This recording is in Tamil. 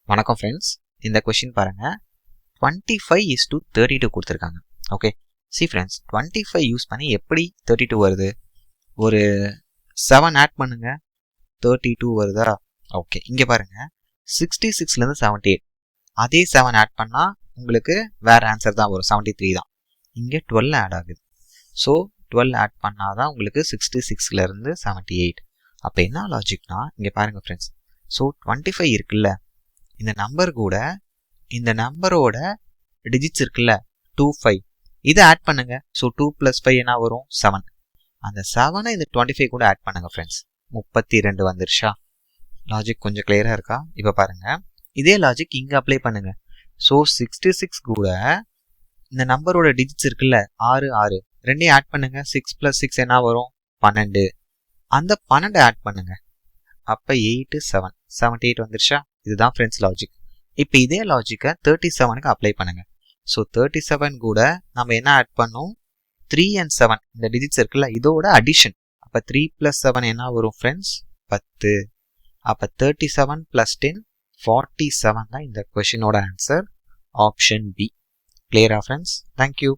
வணக்கம் ஃப்ரெண்ட்ஸ், இந்த கொஷின் பாருங்க. 25:32 கொடுத்துருக்காங்க. ஓகே, சி ஃப்ரெண்ட்ஸ், 25 யூஸ் பண்ணி எப்படி 32 வருது? ஒரு 7 ஆட் பண்ணுங்க, 32 வருதா? ஓகே, இங்கே பாருங்க, 66லேருந்து 78 அதே 7 ஆட் பண்ணால் உங்களுக்கு வேற ஆன்சர் தான் வரும், 73 தான். இங்கே 12 ஆட் ஆகுது. ஸோ 12 ஆட் பண்ணால் தான் உங்களுக்கு 66லேருந்து 78. அப்போ என்ன லாஜிக்னா, இங்கே பாருங்க ஃப்ரெண்ட்ஸ், ஸோ 25 இருக்குல்ல, இந்த நம்பர் கூட இந்த நம்பரோட டிஜிட்ஸ் இருக்குல்ல 25, இதை ஆட் பண்ணுங்க. ஸோ 2 + 5 என்ன வரும்? 7. அந்த 7 இந்த 25 கூட ஆட் பண்ணுங்க ஃப்ரெண்ட்ஸ், 32 வந்துருச்சா? லாஜிக் கொஞ்சம் கிளியராக இருக்கா? இப்போ பாருங்க, இதே லாஜிக் இங்கே அப்ளை பண்ணுங்க. ஸோ 66 கூட இந்த நம்பரோட டிஜிட்ஸ் இருக்குல்ல 6 6 ரெண்டையும் ஆட் பண்ணுங்க. 6 + 6 என்ன வரும்? 12. அந்த 12 ஆட் பண்ணுங்க. அப்போ 8 7 78 வந்துருச்சா? இதுதான் ஃப்ரெண்ட்ஸ் லாஜிக். இப்போ இதே லாஜிக்கை 37க்கு அப்ளை பண்ணுங்க. ஸோ 37 கூட நம்ம என்ன ஆட் பண்ணோம்? 3 and 7 இந்த டிஜிட்ஸ் இருக்குல்ல, இதோட அடிஷன். அப்போ 3 + 7 என்ன வரும் ஃப்ரெண்ட்ஸ்? 10. அப்போ 37 + 10 47 தான் இந்த கொஷினோட ஆன்சர், ஆப்ஷன் பி. கிளியரா ஃப்ரெண்ட்ஸ்? தேங்க்யூ.